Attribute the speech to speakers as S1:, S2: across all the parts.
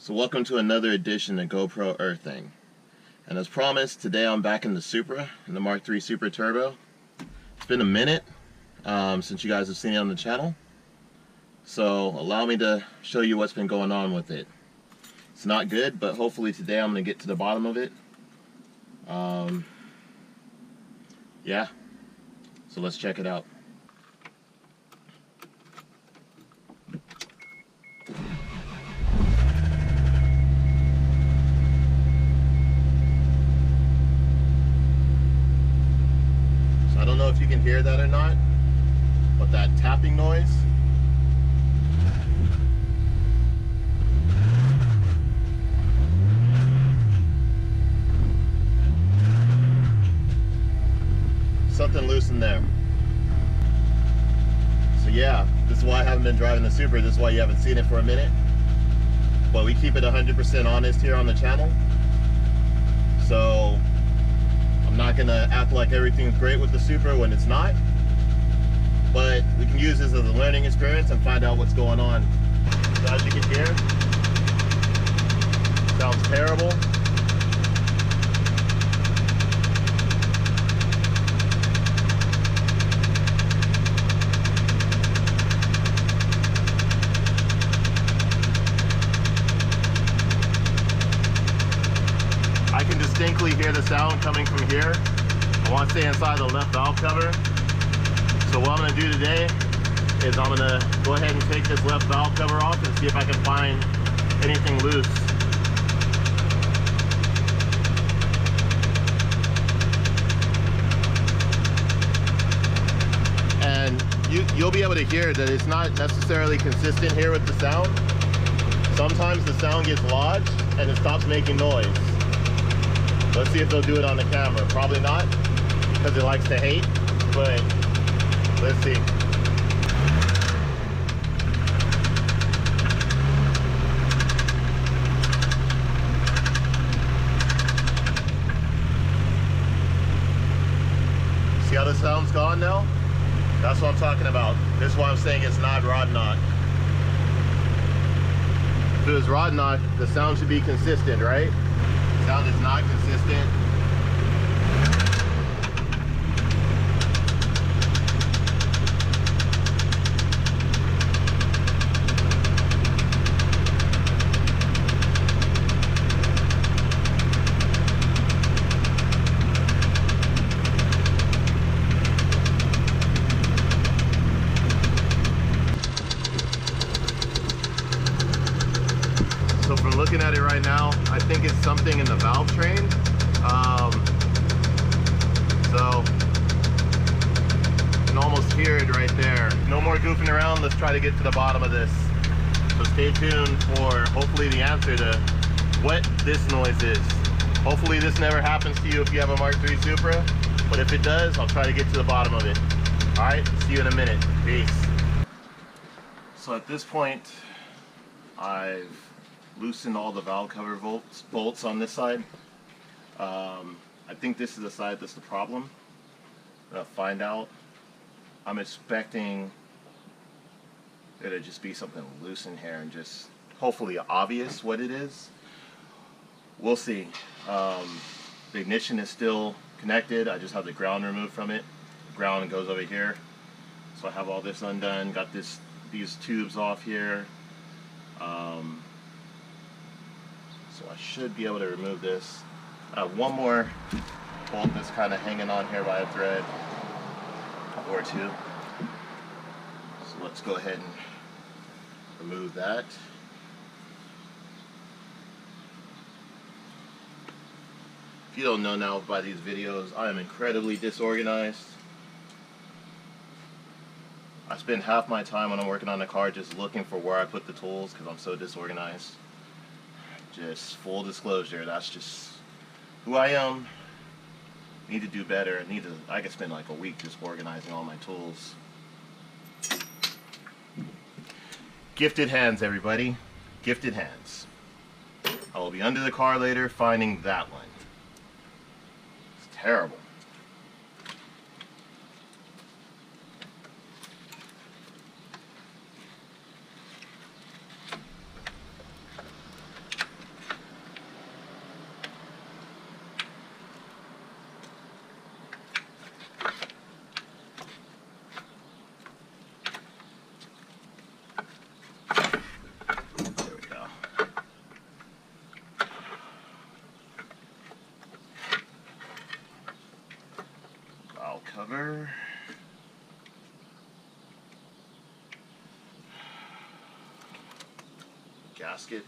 S1: So welcome to another edition of GoPro Earthing. And as promised, today I'm back in the Supra, in the MK3 Supra Turbo. It's been a minute since you guys have seen it on the channel. So allow me to show you what's been going on with it. It's not good, but hopefully today I'm going to get to the bottom of it. Yeah, so let's check it out. I don't know if you can hear that or not, but that tapping noise, something loose in there. So yeah, this is why I haven't been driving the Supra. This is why you haven't seen it for a minute. But we keep it 100% honest here on the channel. So I'm not gonna act like everything's great with the Supra when it's not, but we can use this as a learning experience and find out what's going on. So as you can hear, sounds terrible. I can distinctly hear the sound coming from here. I want to stay inside the left valve cover. So what I'm going to do today is I'm going to go ahead and take this left valve cover off and see if I can find anything loose. And you'll be able to hear that it's not necessarily consistent here with the sound. Sometimes the sound gets lodged and it stops making noise. Let's see if they'll do it on the camera. Probably not, because it likes to hate, but let's see. See how the sound's gone now? That's what I'm talking about. This is why I'm saying it's not rod knock. If it was rod knock, the sound should be consistent, right? Sound is not consistent. So from looking at it right now, I think it's something in the valve train. So you can almost hear it right there. No more goofing around. Let's try to get to the bottom of this. So stay tuned for hopefully the answer to what this noise is. Hopefully this never happens to you if you have a MK3 Supra, but if it does, I'll try to get to the bottom of it. All right, see you in a minute. Peace. So at this point, I've loosened all the valve cover bolts on this side. I think this is the side that's the problem. I'm gonna find out. I'm expecting there to just be something loose in here and just hopefully obvious what it is. We'll see. The ignition is still connected. I just have the ground removed from it. The ground goes over here. So I have all this undone. Got these tubes off here. So I should be able to remove this. I have one more bolt that's kind of hanging on here by a thread or two. So let's go ahead and remove that. If you don't know now by these videos, I am incredibly disorganized. I spend half my time when I'm working on a car just looking for where I put the tools because I'm so disorganized. Just full disclosure, that's just who I am. Need to do better. I could spend like a week just organizing all my tools. Gifted hands, everybody. Gifted hands. I will be under the car later finding that one. It's terrible. cover. Gasket.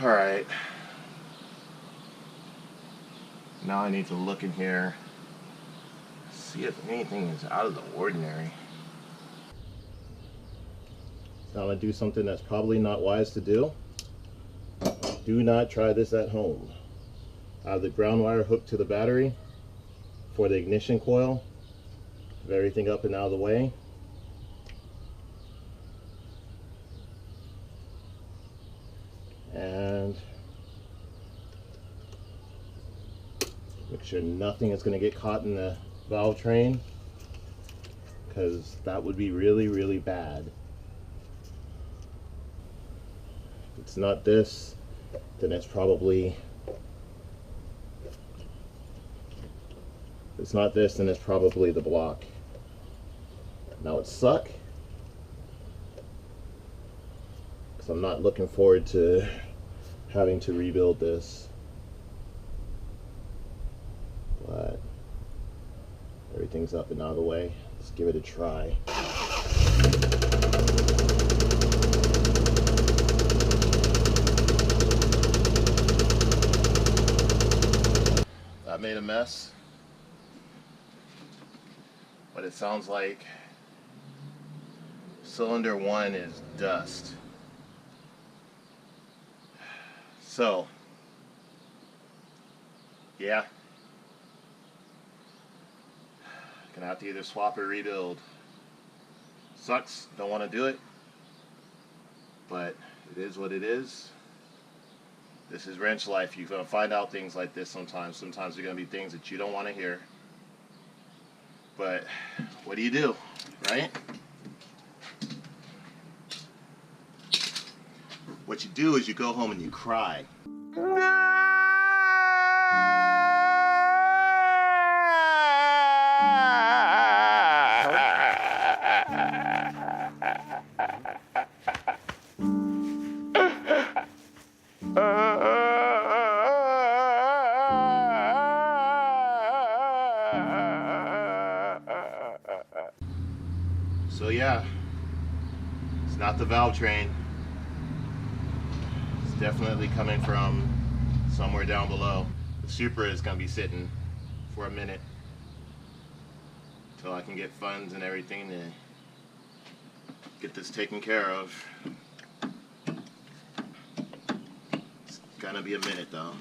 S1: All right. Now I need to look in here, see if anything is out of the ordinary. So I'm gonna do something that's probably not wise to do. Do not try this at home. I have the ground wire hooked to the battery for the ignition coil. Have everything up and out of the way. And make sure nothing is going to get caught in the valve train, because that would be really, really bad. If it's not this, then it's probably, if it's not this, then it's probably the block. Now it sucks, because I'm not looking forward to having to rebuild this, but everything's up and out of the way. Let's give it a try. That made a mess, but it sounds like cylinder 1 is dust. So, yeah, gonna have to either swap or rebuild. Sucks, don't want to do it, but it is what it is. This is wrench life. You're gonna find out things like this sometimes. Sometimes they're gonna be things that you don't want to hear, but what do you do, right? What you do is you go home and you cry. So yeah, it's not the valve train. It's definitely coming from somewhere down below. The Supra is going to be sitting for a minute until I can get funds and everything to get this taken care of. It's gonna be a minute though.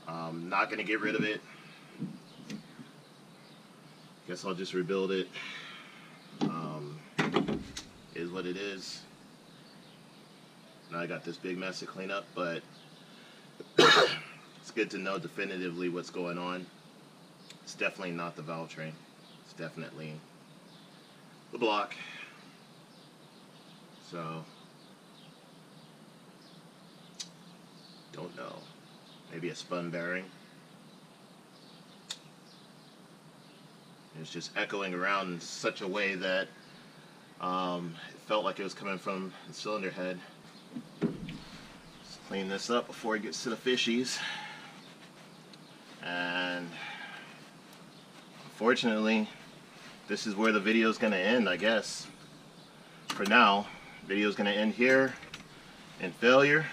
S1: I'm not gonna get rid of it. Guess I'll just rebuild it. Is what it is. Now I got this big mess to clean up, but it's good to know definitively what's going on. It's definitely not the valve train. It's definitely the block. So, don't know. Maybe a spun bearing. It's just echoing around in such a way that it felt like it was coming from the cylinder head. Let's clean this up before it gets to the fishies. And unfortunately, this is where the video is going to end, I guess. For now, the video is going to end here in failure.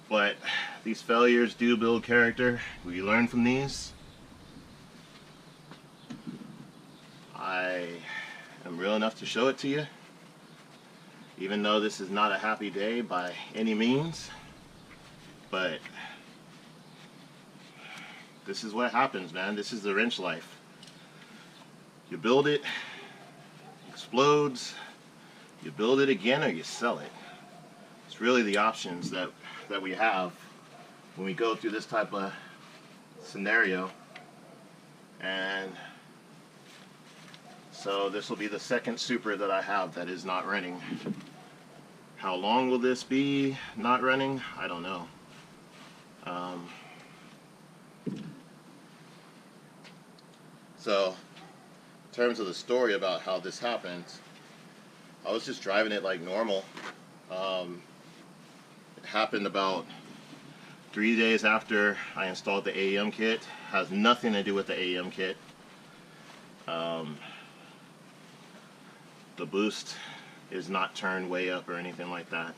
S1: But these failures do build character. We learn from these. I am real enough to show it to you, even though this is not a happy day by any means, but this is what happens, man. This is the wrench life. You build it, explodes, you build it again, or you sell it. It's really the options that we have when we go through this type of scenario. And so this will be the second Supra that I have that is not running. How long will this be not running? I don't know. So in terms of the story about how this happened, I was just driving it like normal. It happened about 3 days after I installed the AEM kit. Has nothing to do with the AEM kit. The boost is not turned way up or anything like that.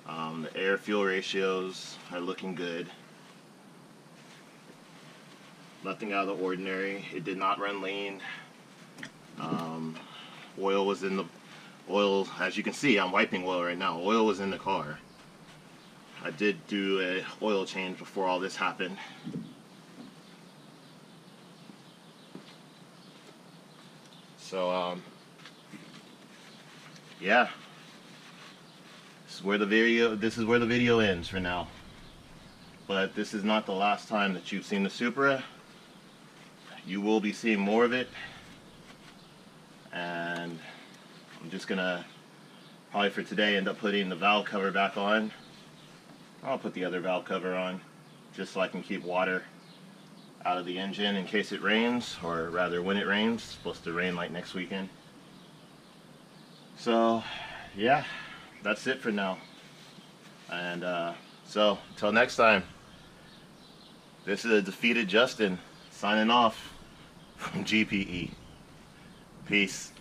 S1: The air fuel ratios are looking good. Nothing out of the ordinary. It did not run lean. Oil was in the oil, as you can see, I'm wiping oil right now. Oil was in the car. I did do a oil change before all this happened. So yeah, this is where the video ends for now. But this is not the last time that you've seen the Supra. You will be seeing more of it, and I'm just gonna probably for today end up putting the valve cover back on. I'll put the other valve cover on just so I can keep water out of the engine in case it rains, or rather when it rains. It's supposed to rain like next weekend. So yeah, that's it for now. And so until next time, this is a defeated Justin signing off from GPE. Peace.